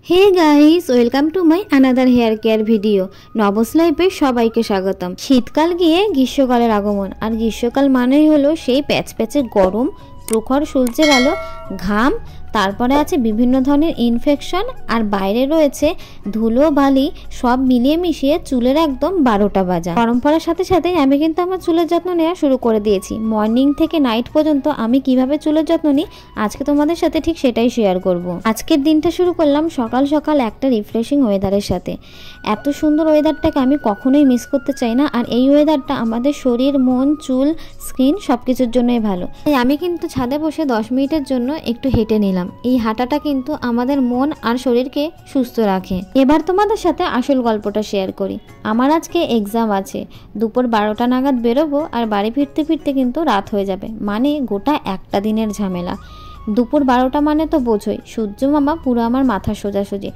Hey guys, welcome to my another hair care video. নবস লাইফে সবাইকে স্বাগতম। শীতকাল গিয়ে গ্রীষ্মকালের আগমন, আর গ্রীষ্মকাল মানেই হলো সেই প্যাচপ্যাচে গরম, প্রখর সূর্যের আলো, ঘাম, তারপরে আছে বিভিন্ন ধরনের ইনফেকশন, আর বাইরে রয়েছে ধুলো বালি, সব মিলিয়ে মিশিয়ে চুলের একদম 12টা বাজা। গরম পড়ার সাথে সাথে আমি কিন্তু আমার চুলের যত্ন নেওয়া শুরু করে দিয়েছি। মর্নিং থেকে নাইট পর্যন্ত আমি কিভাবে চুলের যত্ন নিই আজকে তোমাদের সাথে ঠিক সেটাই শেয়ার করব। আজকের দিনটা শুরু করলাম সকাল সকাল একটা রিফ্রেশিং ওয়েদারের সাথে। এত সুন্দর ওয়েদারটাকে আমি কখনোই মিস করতে চাই না, আর এই ওয়েদারটা আমাদের শরীর, মন, চুল, স্কিন সব কিছুর জন্যই ভালো। তাই আমি কিন্তু ছাদে বসে 10 মিনিটের জন্য একটু হেঁটে নিলাম। এই হাঁটাটা কিন্তু আমাদের মন আর শরীরকে সুস্থ রাখে। এবার তোমাদের সাথে আসল গল্পটা শেয়ার করি। আমার আজকে এক্সাম আছে, দুপুর 12টা নাগাদ বেরোবো, আর বাড়ি ফিরতে ফিরতে কিন্তু রাত হয়ে যাবে, মানে গোটা একটা দিনের ঝামেলা। দুপুর 12টা মানে তো বোঝোই, সূর্য মামা পুরো আমার মাথা সোজাসুজি,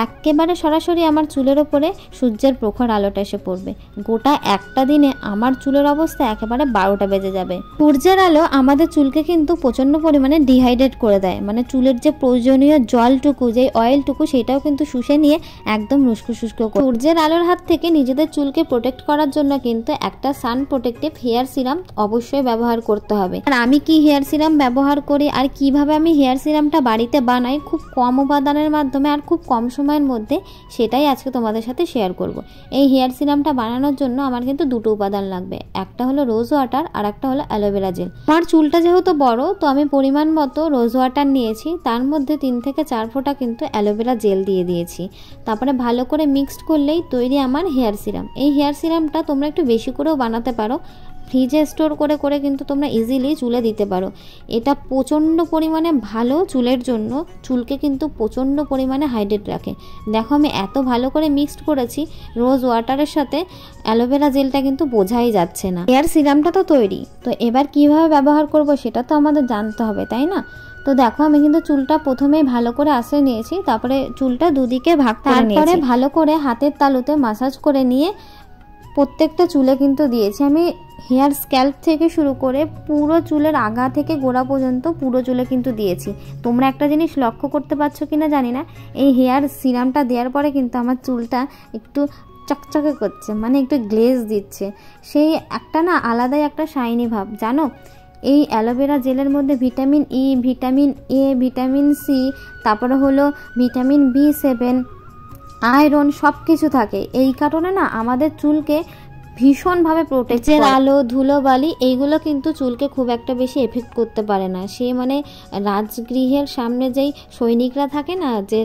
একেবারে সরাসরি আমার চুলের ওপরে সূর্যের প্রখর আলোটা এসে পড়বে। গোটা একটা দিনে আমার চুলের অবস্থা একেবারে 12টা বেজে যাবে। সূর্যের আলো আমাদের চুলকে কিন্তু প্রচণ্ড পরিমাণে ডিহাইড্রেট করে দেয়, মানে চুলের যে প্রয়োজনীয় জলটুকু, যে অয়েলটুকু, সেটাও কিন্তু শুষে নিয়ে একদম শুষ্ক শুষ্ক করে। সূর্যের আলোর হাত থেকে নিজেদের চুলকে প্রোটেক্ট করার জন্য কিন্তু একটা সান প্রোটেক্টিভ হেয়ার সিরাম অবশ্যই ব্যবহার করতে হবে। আর আমি কি হেয়ার সিরাম ব্যবহার করি আর কিভাবে আমি হেয়ার সিরামটা বাড়িতে বানাই খুব কম উপাদানের মাধ্যমে আর খুব কম সময়ের মধ্যে, সেটাই আজকে তোমাদের সাথে শেয়ার করব। এই হেয়ার সিরামটা বানানোর জন্য আমার কিন্তু দুটো উপাদান লাগবে, একটা হলো রোজ ওয়াটার আর একটা হলো অ্যালোভেরা জেল। আমার চুলটা যেহেতু বড়, তো আমি পরিমাণ মতো রোজ ওয়াটার নিয়েছি, তার মধ্যে 3 থেকে 4 ফোঁটা কিন্তু অ্যালোভেরা জেল দিয়ে দিয়েছি। তারপরে ভালো করে মিক্সড করলেই তৈরি আমার হেয়ার সিরাম। এই হেয়ার সিরামটা তোমরা একটু বেশি করেও বানাতে পারো, ফ্রিজে স্টোর করে করে কিন্তু তোমরা ইজিলি চুলে দিতে পারো। এটা প্রচণ্ড পরিমাণে ভালো চুলের জন্য, চুলকে কিন্তু প্রচণ্ড পরিমাণে হাইড্রেট রাখে। দেখো আমি এত ভালো করে মিক্সড করেছি, রোজ ওয়াটারের সাথে অ্যালোভেরা জেলটা কিন্তু বোঝাই যাচ্ছে না। হেয়ার সিরামটা তো তৈরি, তো এবার কিভাবে ব্যবহার করব সেটা তো আমাদের জানতে হবে, তাই না? তো দেখো আমি কিন্তু চুলটা প্রথমেই ভালো করে আঁচড়ে নিয়েছি, তারপরে চুলটা দুদিকে ভাগ করে নিয়েছি, তারপরে ভালো করে হাতের তালুতে মাসাজ করে নিয়ে প্রত্যেকটা চুলে কিন্তু দিয়েছি আমি। হেয়ার স্ক্যাল্প থেকে শুরু করে পুরো চুলের আগা থেকে গোড়া পর্যন্ত পুরো চুলে কিন্তু দিয়েছি। তোমরা একটা জিনিস লক্ষ্য করতে পারছো কিনা জানি না, এই হেয়ার সিরামটা দেওয়ার পরে কিন্তু আমার চুলটা একটু চকচকে করছে, মানে একটু গ্লেজ দিচ্ছে, সেই একটা না আলাদাই একটা শাইনি ভাব। জানো, এই অ্যালোভেরা জেলের মধ্যে vitamin E, vitamin A, vitamin C, তারপরে হলো ভিটামিন B7, আয়রন, সব কিছু থাকে। এই কারণে না আমাদের চুলকে ভীষণভাবে প্রোটেক্ট করে। আলো, ধুলোবালি এইগুলো কিন্তু চুলকে খুব একটা বেশি এফেক্ট করতে পারে না। সে মানে রাজগৃহের সামনে যেই সৈনিকরা থাকে না, যে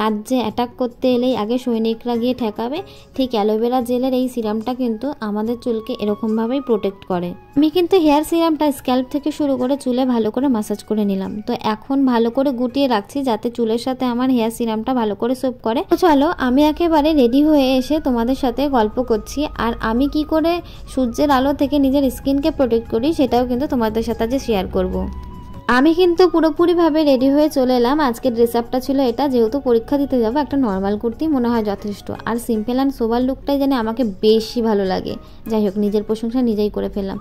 রাজ্যে অ্যাটাক করতে এলেই আগে সৈনিকরা গিয়ে ঠেকাবে, ঠিক অ্যালোভেরা জেলের এই সিরামটা কিন্তু আমাদের চুলকে এরকমভাবেই প্রোটেক্ট করে। আমি কিন্তু হেয়ার সিরামটা স্ক্যাল্প থেকে শুরু করে চুলে ভালো করে ম্যাসাজ করে নিলাম। তো এখন ভালো করে গুটিয়ে রাখছি যাতে চুলের সাথে আমার হেয়ার সিরামটা ভালো করে সোপ করে। তো চলো আমি একেবারে রেডি হয়ে এসে তোমাদের সাথে গল্প করছি, আর আমি কি করে সূর্যের আলো থেকে নিজের স্কিনকে প্রোটেক্ট করি সেটাও কিন্তু তোমাদের সাথে যে শেয়ার করব। আমি কিন্তু পুরোপুরিভাবে রেডি হয়ে চলে এলাম। আজকের ড্রেস আপটা ছিল এটা, যেহেতু পরীক্ষা দিতে যাবো, একটা নর্মাল কুর্তি মনে হয় যথেষ্ট, আর সিম্পল অ্যান্ড সোবার লুকটাই জানি আমাকে বেশি ভালো লাগে। যাই হোক, নিজের প্রশংসা নিজেই করে ফেললাম।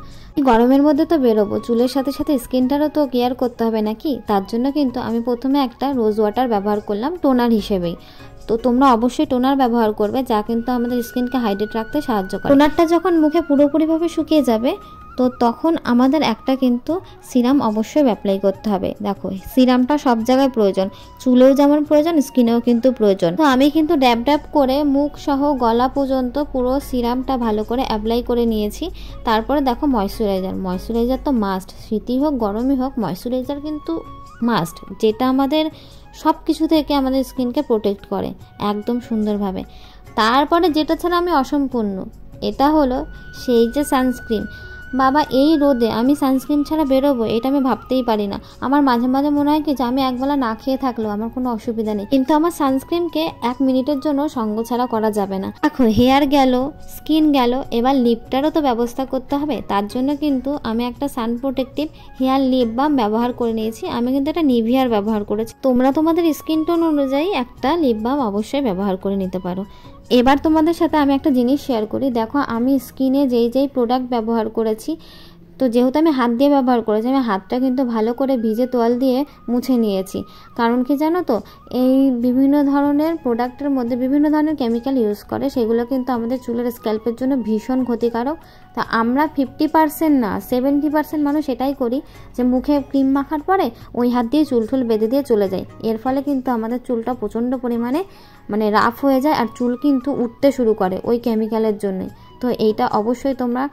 গরমের মধ্যে তো বেরোবো, চুলের সাথে সাথে স্কিনটারও তো কেয়ার করতে হবে নাকি, তার জন্য কিন্তু আমি প্রথমে একটা রোজ ওয়াটার ব্যবহার করলাম টোনার হিসেবেই। তো তোমরা অবশ্যই টোনার ব্যবহার করবে, যা কিন্তু আমাদের স্কিনকে হাইড্রেট রাখতে সাহায্য করে। টোনারটা যখন মুখে পুরোপুরিভাবে শুকিয়ে যাবে, তো তখন আমাদের একটা কিন্তু সিরাম অবশ্যই অ্যাপ্লাই করতে হবে। দেখো সিরামটা সব জায়গায় প্রয়োজন, চুলেও যেমন প্রয়োজন, স্কিনেও কিন্তু প্রয়োজন। তো আমি কিন্তু ড্যাব ড্যাব করে মুখ সহ গলা পর্যন্ত পুরো সিরামটা ভালো করে অ্যাপ্লাই করে নিয়েছি। তারপরে দেখো ময়শ্চারাইজার তো মাস্ট, শীতই হোক গরমই হোক, ময়শ্চারাইজার কিন্তু মাস্ট, যেটা আমাদের সব কিছু থেকে আমাদের স্কিনকে প্রোটেক্ট করে একদম সুন্দরভাবে। তারপরে যেটা ছাড়া আমি অসম্পূর্ণ, এটা হলো সেই যে সানস্ক্রিন। বাবা এই রোদে আমি সানস্ক্রিন ছাড়া বেরোবো, এটা আমি ভাবতেই পারি না। আমার মাঝে মাঝে মনে হয় কি যে আমি একবেলা না খেয়ে থাকলেও আমার কোনো অসুবিধা নেই, কিন্তু আমার সানস্ক্রিনকে 1 মিনিটের জন্য সঙ্গ ছাড়া করা যাবে না। দেখো হেয়ার গেল, স্কিন গেল, এবার লিপটারও তো ব্যবস্থা করতে হবে। তার জন্য কিন্তু আমি একটা সান প্রোটেক্টিভ হেয়ার লিপ বাম ব্যবহার করে নিয়েছি। আমি কিন্তু এটা নিভিয়ার ব্যবহার করেছি, তোমরা তোমাদের স্কিন টোন অনুযায়ী একটা লিপ বাম অবশ্যই ব্যবহার করে নিতে পারো। এবার তোমাদের সাথে আমি একটা জিনিস শেয়ার করি। দেখো আমি স্কিনে যেই প্রোডাক্ট ব্যবহার করেছি, তো যেহেতু আমি হাত দিয়ে ব্যবহার করেছি, আমি হাতটা কিন্তু ভালো করে ভিজে তোয়াল দিয়ে মুছে নিয়েছি। কারণ কি জানো তো, এই বিভিন্ন ধরনের প্রোডাক্টের মধ্যে বিভিন্ন ধরনের কেমিক্যাল ইউজ করে, সেগুলো কিন্তু আমাদের চুলের স্ক্যাল্পের জন্য ভীষণ ক্ষতিকারক। তা আমরা 50% না 70% মানুষ এটাই করি যে মুখে ক্রিম মাখার পরে ওই হাত দিয়ে চুল টুল বেঁধে দিয়ে চলে যায়। এর ফলে কিন্তু আমাদের চুলটা প্রচণ্ড পরিমাণে মানে রাফ হয়ে যায়, আর চুল কিন্তু উঠতে শুরু করে ওই কেমিক্যালের জন্যে। তো এইটা অবশ্যই তোমরা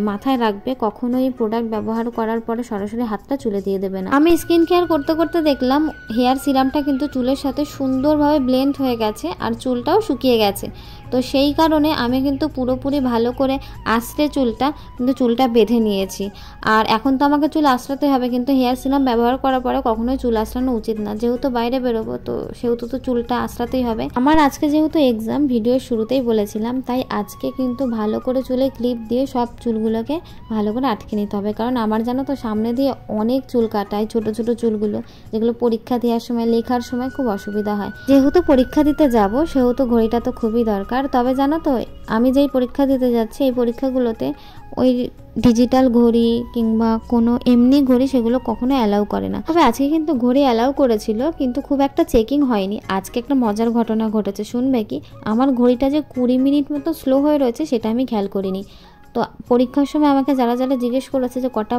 মাথায় রাখবে, কখনোই প্রোডাক্ট ব্যবহার করার পরে সরাসরি হাতটা চুলে দিয়ে দেবে না। আমি স্কিন কেয়ার করতে করতে দেখলাম হেয়ার সিরামটা কিন্তু চুলের সাথে সুন্দরভাবে ব্লেন্ড হয়ে গেছে আর চুলটাও শুকিয়ে গেছে। তো সেই কারণে আমি কিন্তু পুরোপুরি ভালো করে আঁচড়ে চুলটা বেঁধে নিয়েছি। আর এখন তো আমাকে চুল আঁচড়াতে হবে, কিন্তু হেয়ার সিরাম ব্যবহার করার পরে কখনোই চুল আঁচড়ানো উচিত না। যেহেতু বাইরে বেরোবো তো সেহেতু তো চুলটা আঁচড়াতেই হবে। আমার আজকে যেহেতু এক্সাম, ভিডিওর শুরুতেই বলেছিলাম, তাই আজকে কিন্তু ভালো করে চুলে ক্লিপ দিয়ে সব চুলগুলোকে ভালো করে আটকে নিতে হবে। কারণ আমার জানো তো সামনে দিয়ে অনেক চুল কাটায়, ছোট ছোট চুলগুলো, যেগুলো পরীক্ষা দেওয়ার সময় লেখার সময় খুব অসুবিধা হয়। যেহেতু পরীক্ষা দিতে যাব সেহেতু ঘড়িটা তো খুবই দরকার। তবে জানো তো আমি যেই পরীক্ষা দিতে যাচ্ছি এই পরীক্ষাগুলোতে ওই ডিজিটাল ঘড়ি কিংবা কোনো এমনি ঘড়ি সেগুলো কখনো অ্যালাউ করে না। তবে আজকে কিন্তু ঘড়ি অ্যালাউ করেছিল, কিন্তু খুব একটা চেকিং হয়নি। আজকে একটা মজার ঘটনা ঘটেছে, শুনবে কি? আমার ঘড়িটা যে 20 মিনিট মতো স্লো হয়ে রয়েছে সেটা আমি খেয়াল করিনি। তো পরীক্ষার সময় আমাকে যারা জিজ্ঞেস করেছে যে কটা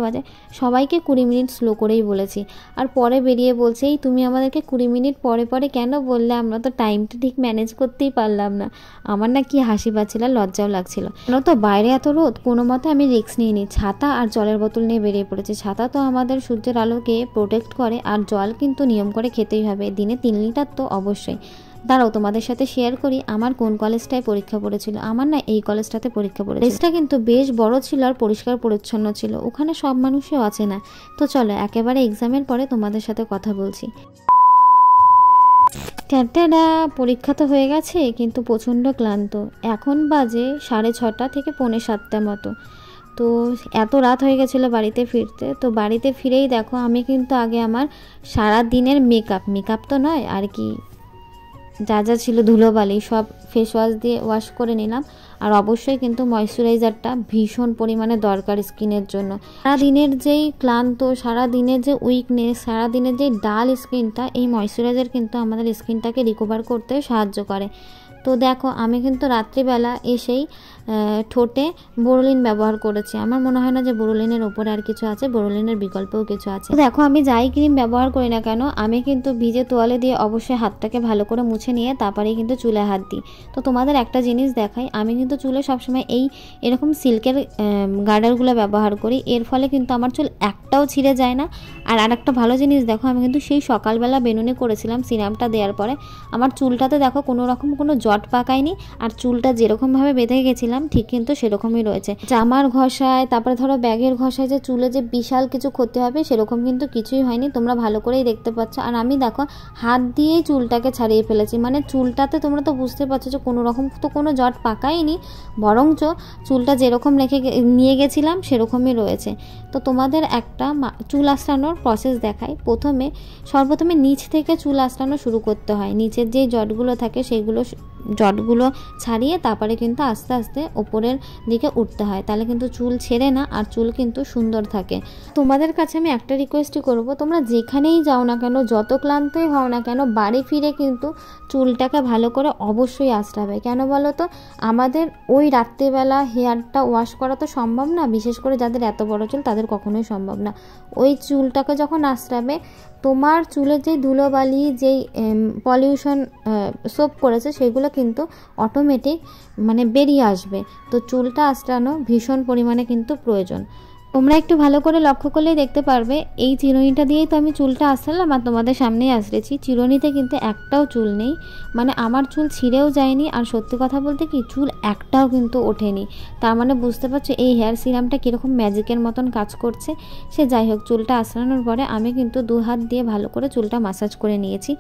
বাজে, সবাইকে 20 মিনিট স্লো করেই বলেছি। আর পরে বেরিয়ে বলছে, এই তুমি আমাদেরকে 20 মিনিট পরে কেন বললে? আমরা তো টাইমটা ঠিক ম্যানেজ করতেই পারলাম না। আমার না কি হাসি পাচ্ছিল, লজ্জাও লাগছিল। কেন তো বাইরে এত রোদ, কোনো মতে আমি রিস্ক নিইনি, ছাতা আর জলের বোতল নিয়ে বেরিয়ে পড়েছি। ছাতা তো আমাদের সূর্যের আলোকে প্রোটেক্ট করে, আর জল কিন্তু নিয়ম করে খেতেই হবে, দিনে 3 লিটার তো অবশ্যই। দাঁড়াও তোমাদের সাথে শেয়ার করি আমার কোন কলেজটায় পরীক্ষা পড়েছিল। আমার না এই কলেজটাতে পরীক্ষা পড়েছিল। কলেজটা কিন্তু বেশ বড় ছিল আর পরিষ্কার পরিচ্ছন্ন ছিল, ওখানে সব মানুষও আছে না। তো চলো একেবারে এক্সামের পরে তোমাদের সাথে কথা বলছি। ট্যাটাডা, পরীক্ষা তো হয়ে গেছে, কিন্তু প্রচণ্ড ক্লান্ত। এখন বাজে 6:30 থেকে 6:45 মতো। তো এত রাত হয়ে গেছিলো বাড়িতে ফিরতে। তো বাড়িতে ফিরেই দেখো আমি কিন্তু আগে আমার সারা দিনের মেকআপ তো নয় আর কি, যা ছিল ধুলোবালি সব ফেস ওয়াশ দিয়ে ওয়াশ করে নিলাম। আর অবশ্যই কিন্তু ময়শ্চারাইজারটা ভীষণ পরিমাণে দরকার স্কিনের জন্য। সারাদিনের যেই ক্লান্ত, সারাদিনের যে উইকনেস, সারাদিনের যেই ডাল স্কিনটা, এই ময়শ্চারাইজার কিন্তু আমাদের স্কিনটাকে রিকভার করতে সাহায্য করে। তো দেখো আমি কিন্তু রাত্রিবেলা এসেই ঠোঁটে বোরোলিন ব্যবহার করেছি। আমার মনে হয় না যে বোরোলিনের ওপরে আর কিছু আছে, বোরোলিনের বিকল্পও কিছু আছে। দেখো আমি যাই ক্রিম ব্যবহার করি না কেন, আমি কিন্তু ভিজে তোয়ালে দিয়ে অবশ্যই হাতটাকে ভালো করে মুছে নিয়ে তারপরেই কিন্তু চুলে হাত দিই। তো তোমাদের একটা জিনিস দেখাই, আমি কিন্তু চুলে সবসময় এরকম সিল্কের গার্ডারগুলো ব্যবহার করি। এর ফলে কিন্তু আমার চুল একটাও ছিঁড়ে যায় না। আর আরেকটা ভালো জিনিস দেখো, আমি কিন্তু সেই সকালবেলা বেনুনি করেছিলাম সিরামটা দেওয়ার পরে, আমার চুলটাতে দেখো কোনো রকম কোনো জট পাকায়নি। আর চুলটা যেরকমভাবে বেঁধে গেছিলাম ঠিক কিন্তু সেরকমই রয়েছে। জামার ঘষায়, তারপরে ধরো ব্যাগের ঘষায় যে চুলে যে বিশাল কিছু ক্ষতি হবে সেরকম কিন্তু কিছুই হয়নি, তোমরা ভালো করেই দেখতে পাচ্ছ। আর আমি দেখো হাত দিয়েই চুলটাকে ছাড়িয়ে ফেলেছি, মানে চুলটাতে তোমরা তো বুঝতে পারছো যে কোনো রকম তো কোনো জট পাকায়নি, বরঞ্চ চুলটা যেরকম নিয়ে গেছিলাম সেরকমই রয়েছে। তো তোমাদের একটা চুল আঁচড়ানোর প্রসেস দেখাই। সর্বপ্রথমে নিচ থেকে চুল আঁচড়ানো শুরু করতে হয়। নিচের যে জটগুলো থাকে সেইগুলো জটগুলো ছাড়িয়ে তারপরে কিন্তু আস্তে আস্তে ওপরের দিকে উঠতে হয়, তাহলে কিন্তু চুল ছেড়ে না আর চুল কিন্তু সুন্দর থাকে। তোমাদের কাছে আমি একটা রিকোয়েস্টই করব, তোমরা যেখানেই যাও না কেন, যত ক্লান্তই হও না কেন, বাড়ি ফিরে কিন্তু চুলটাকে ভালো করে অবশ্যই আঁচড়াবে। কেন বলো তো, আমাদের ওই রাত্রিবেলা হেয়ারটা ওয়াশ করা তো সম্ভব না, বিশেষ করে যাদের এত বড় চুল তাদের কখনোই সম্ভব না। ওই চুলটাকে যখন আঁচড়াবে, তোমার চুলের যেই ধুলোবালি, যেই পলিউশন সোপ করেছে সেগুলো কিন্তু অটোমেটিক মানে বেরিয়ে আসবে। তো চুলটা আঁচড়ানো ভীষণ পরিমাণে কিন্তু প্রয়োজন। তোমরা একটু ভালো করে লক্ষ্য করলেই দেখতে পারবে, এই চিরুনিটা দিয়েই তো আমি চুলটা আঁচড়ালাম আর তোমাদের সামনেই আঁচড়েছি। চিরুনিতে কিন্তু একটাও চুল নেই, মানে আমার চুল ছিঁড়েও যায়নি। আর সত্যি কথা বলতে কি, চুল একটাও কিন্তু ওঠেনি। তার মানে বুঝতে পারছো এই হেয়ার সিরামটা কীরকম ম্যাজিকের মতন কাজ করছে। সে যাই হোক, চুলটা আঁচড়ানোর পরে আমি কিন্তু 2 হাত দিয়ে ভালো করে চুলটা ম্যাসাজ করে নিয়েছি,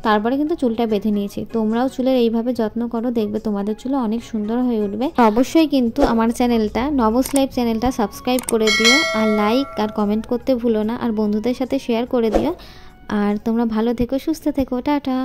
তারপরে কিন্তু চুলটা বেঁধে নিয়েছি। তোমরাও চুলের এইভাবে যত্ন করো, দেখবে তোমাদের চুল অনেক সুন্দর হয়ে উঠবে। অবশ্যই কিন্তু আমার চ্যানেলটা নবস লাইফ চ্যানেলটা সাবস্ক্রাইব করে দিও, আর লাইক আর কমেন্ট করতে ভুলো না, আর বন্ধুদের সাথে শেয়ার করে দিও। আর তোমরা ভালো থেকো, সুস্থ থেকো, টাটা।